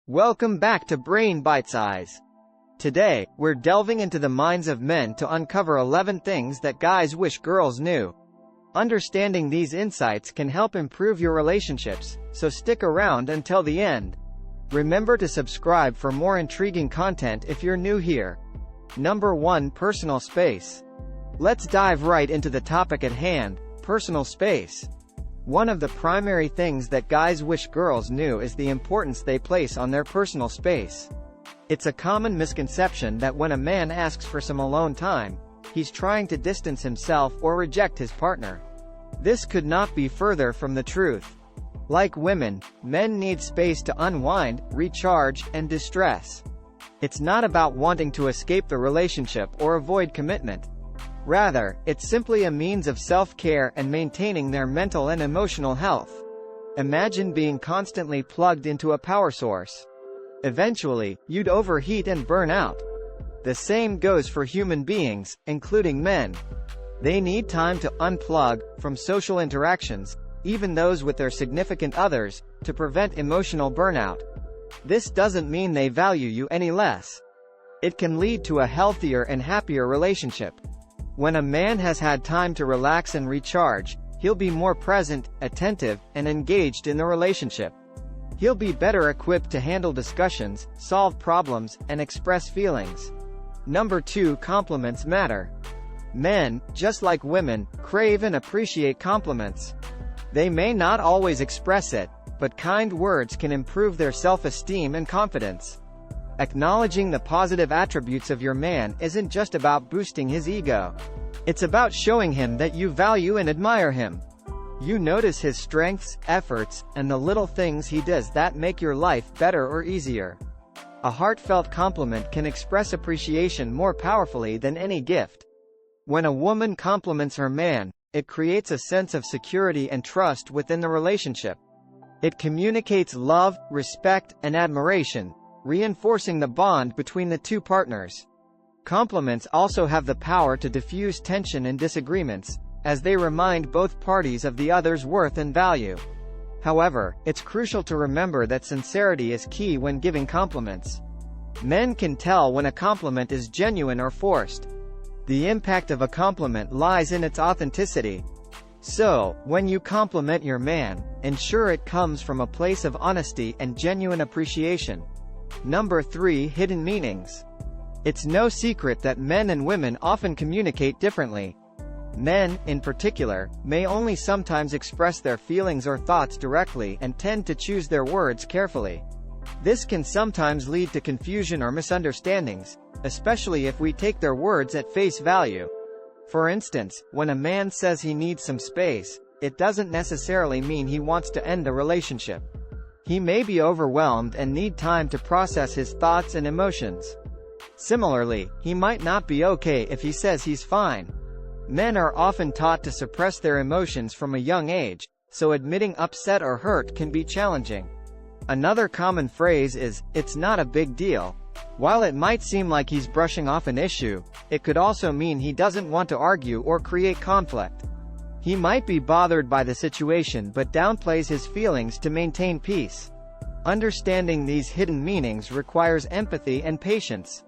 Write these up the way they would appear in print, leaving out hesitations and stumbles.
Welcome back to Brain Bitesize. Today, we're delving into the minds of men to uncover 11 things that guys wish girls knew. Understanding these insights can help improve your relationships, so stick around until the end. Remember to subscribe for more intriguing content if you're new here. Number 1. Personal space. Let's dive right into the topic at hand, personal space. One of the primary things that guys wish girls knew is the importance they place on their personal space. It's a common misconception that when a man asks for some alone time, he's trying to distance himself or reject his partner. This could not be further from the truth. Like women, men need space to unwind, recharge, and distress. It's not about wanting to escape the relationship or avoid commitment. Rather, it's simply a means of self-care and maintaining their mental and emotional health. Imagine being constantly plugged into a power source. Eventually, you'd overheat and burn out. The same goes for human beings, including men. They need time to unplug from social interactions, even those with their significant others, to prevent emotional burnout. This doesn't mean they value you any less. It can lead to a healthier and happier relationship. When a man has had time to relax and recharge, he'll be more present, attentive, and engaged in the relationship. He'll be better equipped to handle discussions, solve problems, and express feelings. Number 2. Compliments matter. Men, just like women, crave and appreciate compliments. They may not always express it, but kind words can improve their self-esteem and confidence. Acknowledging the positive attributes of your man isn't just about boosting his ego. It's about showing him that you value and admire him. You notice his strengths, efforts, and the little things he does that make your life better or easier. A heartfelt compliment can express appreciation more powerfully than any gift. When a woman compliments her man, it creates a sense of security and trust within the relationship. It communicates love, respect, and admiration, reinforcing the bond between the two partners. Compliments also have the power to diffuse tension and disagreements, as they remind both parties of the other's worth and value. However, it's crucial to remember that sincerity is key when giving compliments. Men can tell when a compliment is genuine or forced. The impact of a compliment lies in its authenticity. So, when you compliment your man, ensure it comes from a place of honesty and genuine appreciation. Number 3. Hidden meanings. It's no secret that men and women often communicate differently. Men, in particular, may only sometimes express their feelings or thoughts directly and tend to choose their words carefully. This can sometimes lead to confusion or misunderstandings, especially if we take their words at face value. For instance, when a man says he needs some space, it doesn't necessarily mean he wants to end the relationship. He may be overwhelmed and need time to process his thoughts and emotions. Similarly, he might not be okay if he says he's fine. Men are often taught to suppress their emotions from a young age, so admitting upset or hurt can be challenging. Another common phrase is, "It's not a big deal." While it might seem like he's brushing off an issue, it could also mean he doesn't want to argue or create conflict. He might be bothered by the situation but downplays his feelings to maintain peace. Understanding these hidden meanings requires empathy and patience.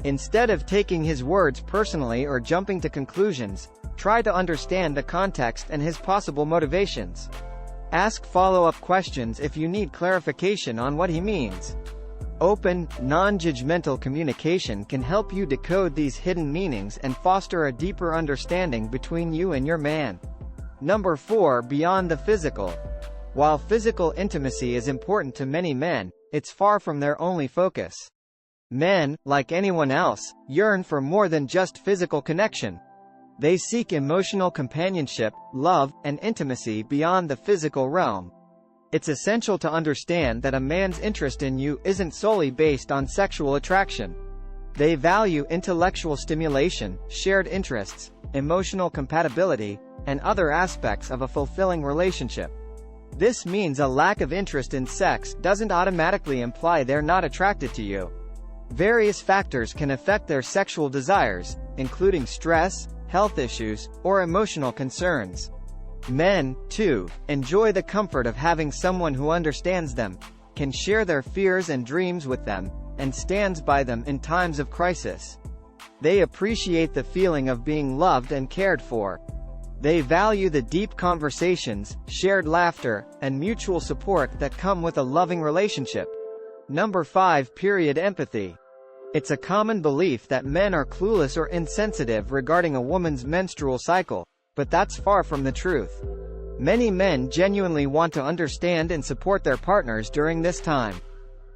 Instead of taking his words personally or jumping to conclusions, try to understand the context and his possible motivations. Ask follow-up questions if you need clarification on what he means. Open, non-judgmental communication can help you decode these hidden meanings and foster a deeper understanding between you and your man. Number 4. Beyond the physical. While physical intimacy is important to many men, it's far from their only focus. Men, like anyone else, yearn for more than just physical connection. They seek emotional companionship, love, and intimacy beyond the physical realm. It's essential to understand that a man's interest in you isn't solely based on sexual attraction. They value intellectual stimulation, shared interests, emotional compatibility, and other aspects of a fulfilling relationship. This means a lack of interest in sex doesn't automatically imply they're not attracted to you. Various factors can affect their sexual desires, including stress, health issues, or emotional concerns. Men, too, enjoy the comfort of having someone who understands them. can share their fears and dreams with them, and stands by them in times of crisis. They appreciate the feeling of being loved and cared for. They value the deep conversations, shared laughter, and mutual support that come with a loving relationship. Number 5. Empathy. It's a common belief that men are clueless or insensitive regarding a woman's menstrual cycle, but that's far from the truth. Many men genuinely want to understand and support their partners during this time.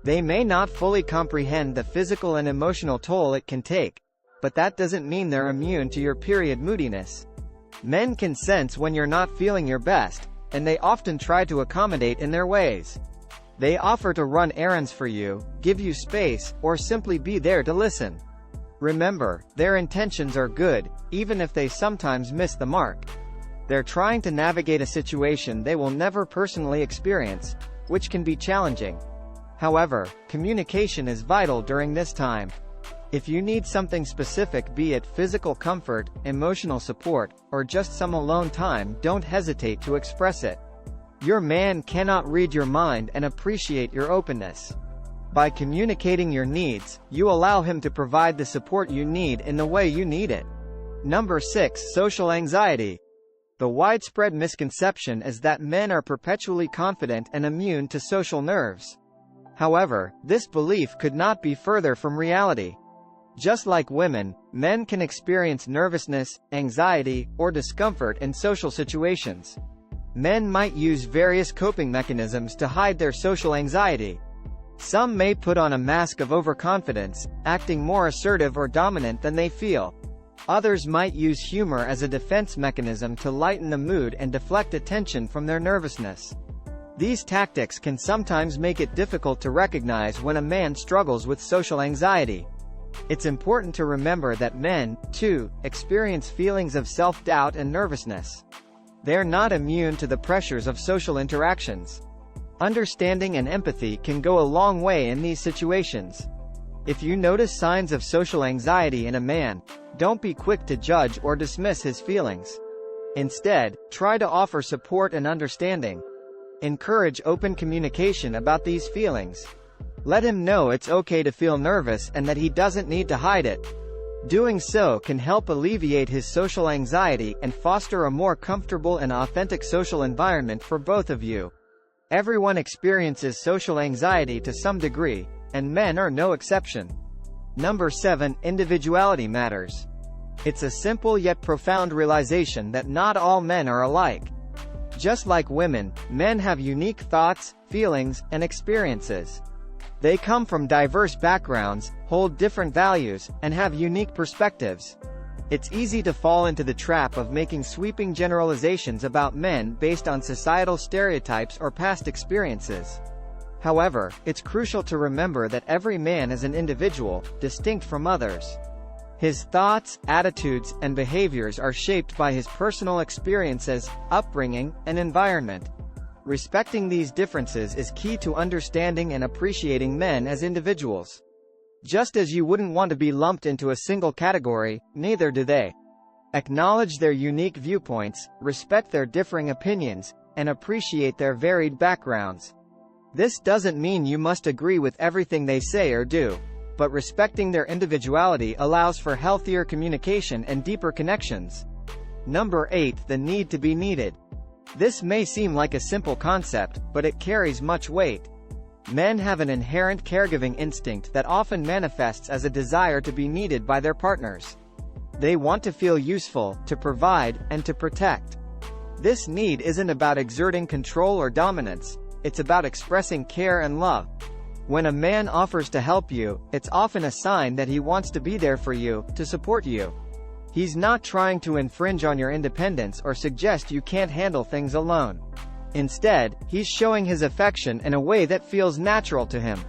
They may not fully comprehend the physical and emotional toll it can take, but that doesn't mean they're immune to your period moodiness. Men can sense when you're not feeling your best, and they often try to accommodate in their ways. They offer to run errands for you, give you space, or simply be there to listen. Remember, their intentions are good, even if they sometimes miss the mark. They're trying to navigate a situation they will never personally experience, which can be challenging. However, communication is vital during this time. If you need something specific, be it physical comfort, emotional support, or just some alone time, don't hesitate to express it. Your man cannot read your mind and appreciate your openness. By communicating your needs, you allow him to provide the support you need in the way you need it. Number 6. Social anxiety. The widespread misconception is that men are perpetually confident and immune to social nerves. However, this belief could not be further from reality. Just like women, men can experience nervousness, anxiety, or discomfort in social situations. Men might use various coping mechanisms to hide their social anxiety. Some may put on a mask of overconfidence, acting more assertive or dominant than they feel. Others might use humor as a defense mechanism to lighten the mood and deflect attention from their nervousness. These tactics can sometimes make it difficult to recognize when a man struggles with social anxiety. It's important to remember that men, too, experience feelings of self-doubt and nervousness. They're not immune to the pressures of social interactions. Understanding and empathy can go a long way in these situations. If you notice signs of social anxiety in a man, don't be quick to judge or dismiss his feelings. Instead, try to offer support and understanding. Encourage open communication about these feelings. Let him know it's okay to feel nervous and that he doesn't need to hide it. Doing so can help alleviate his social anxiety and foster a more comfortable and authentic social environment for both of you. Everyone experiences social anxiety to some degree, and men are no exception. Number 7. Individuality matters. It's a simple yet profound realization that not all men are alike. Just like women, men have unique thoughts, feelings, and experiences. They come from diverse backgrounds, hold different values, and have unique perspectives. It's easy to fall into the trap of making sweeping generalizations about men based on societal stereotypes or past experiences. However, it's crucial to remember that every man is an individual, distinct from others. His thoughts, attitudes, and behaviors are shaped by his personal experiences, upbringing, and environment. Respecting these differences is key to understanding and appreciating men as individuals. Just as you wouldn't want to be lumped into a single category, neither do they. Acknowledge their unique viewpoints, respect their differing opinions, and appreciate their varied backgrounds. This doesn't mean you must agree with everything they say or do, but respecting their individuality allows for healthier communication and deeper connections. Number 8. The need to be needed. This may seem like a simple concept, but it carries much weight. Men have an inherent caregiving instinct that often manifests as a desire to be needed by their partners. They want to feel useful, to provide, and to protect. This need isn't about exerting control or dominance, it's about expressing care and love. When a man offers to help you, it's often a sign that he wants to be there for you, to support you. He's not trying to infringe on your independence or suggest you can't handle things alone. Instead, he's showing his affection in a way that feels natural to him.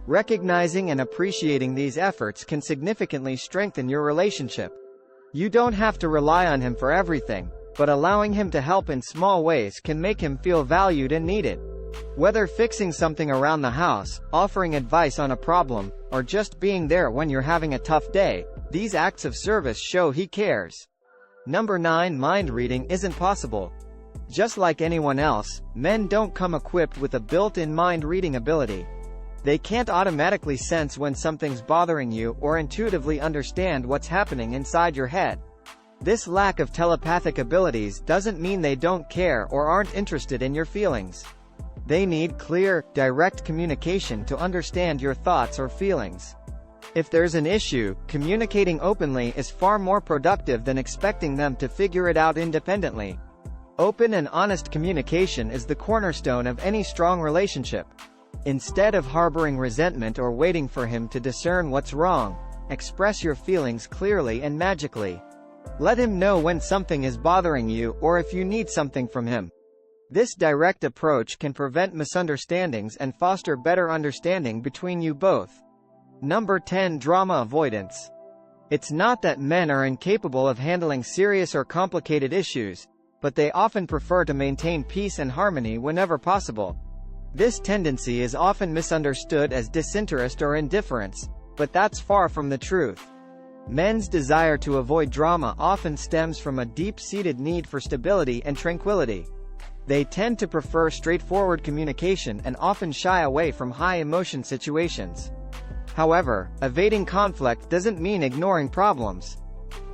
Recognizing and appreciating these efforts can significantly strengthen your relationship. You don't have to rely on him for everything, but allowing him to help in small ways can make him feel valued and needed. Whether fixing something around the house, offering advice on a problem, or just being there when you're having a tough day, these acts of service show he cares. Number 9. Mind reading isn't possible. Just like anyone else, men don't come equipped with a built-in mind-reading ability. They can't automatically sense when something's bothering you or intuitively understand what's happening inside your head. This lack of telepathic abilities doesn't mean they don't care or aren't interested in your feelings. They need clear, direct communication to understand your thoughts or feelings. If there's an issue, communicating openly is far more productive than expecting them to figure it out independently. Open and honest communication is the cornerstone of any strong relationship. Instead of harboring resentment or waiting for him to discern what's wrong, express your feelings clearly and magically. Let him know when something is bothering you or if you need something from him. This direct approach can prevent misunderstandings and foster better understanding between you both. Number 10. Drama avoidance. It's not that men are incapable of handling serious or complicated issues, but they often prefer to maintain peace and harmony whenever possible. This tendency is often misunderstood as disinterest or indifference, but that's far from the truth. Men's desire to avoid drama often stems from a deep-seated need for stability and tranquility. They tend to prefer straightforward communication and often shy away from high-emotion situations. However, evading conflict doesn't mean ignoring problems.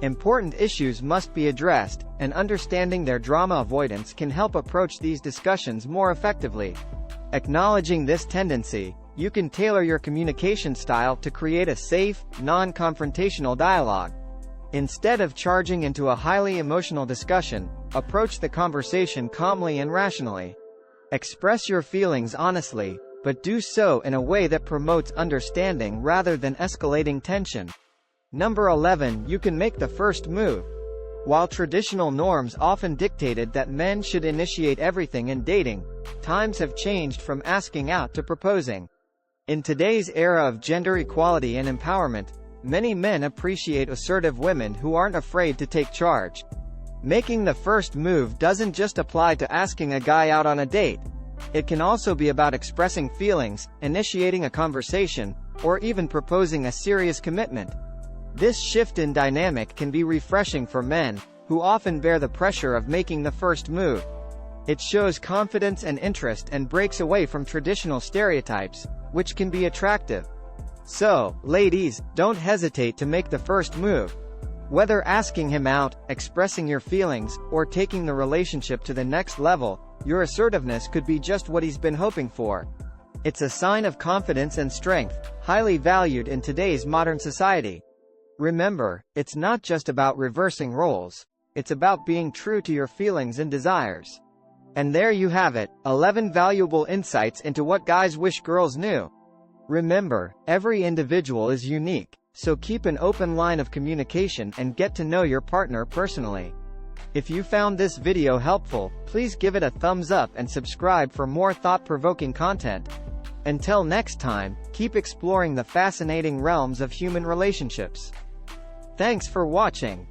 Important issues must be addressed, and understanding their drama avoidance can help approach these discussions more effectively. Acknowledging this tendency, you can tailor your communication style to create a safe, non-confrontational dialogue. Instead of charging into a highly emotional discussion, approach the conversation calmly and rationally. Express your feelings honestly, but do so in a way that promotes understanding rather than escalating tension. Number 11. You can make the first move. While traditional norms often dictated that men should initiate everything in dating, times have changed from asking out to proposing. In today's era of gender equality and empowerment, many men appreciate assertive women who aren't afraid to take charge. Making the first move doesn't just apply to asking a guy out on a date. It can also be about expressing feelings, initiating a conversation, or even proposing a serious commitment. This shift in dynamic can be refreshing for men, who often bear the pressure of making the first move. It shows confidence and interest and breaks away from traditional stereotypes, which can be attractive. So, ladies, don't hesitate to make the first move. Whether asking him out, expressing your feelings, or taking the relationship to the next level, your assertiveness could be just what he's been hoping for. It's a sign of confidence and strength, highly valued in today's modern society. Remember, it's not just about reversing roles. It's about being true to your feelings and desires. And there you have it, 11 valuable insights into what guys wish girls knew. Remember, every individual is unique, so keep an open line of communication and get to know your partner personally. If you found this video helpful, please give it a thumbs up and subscribe for more thought-provoking content. Until next time, keep exploring the fascinating realms of human relationships. Thanks for watching.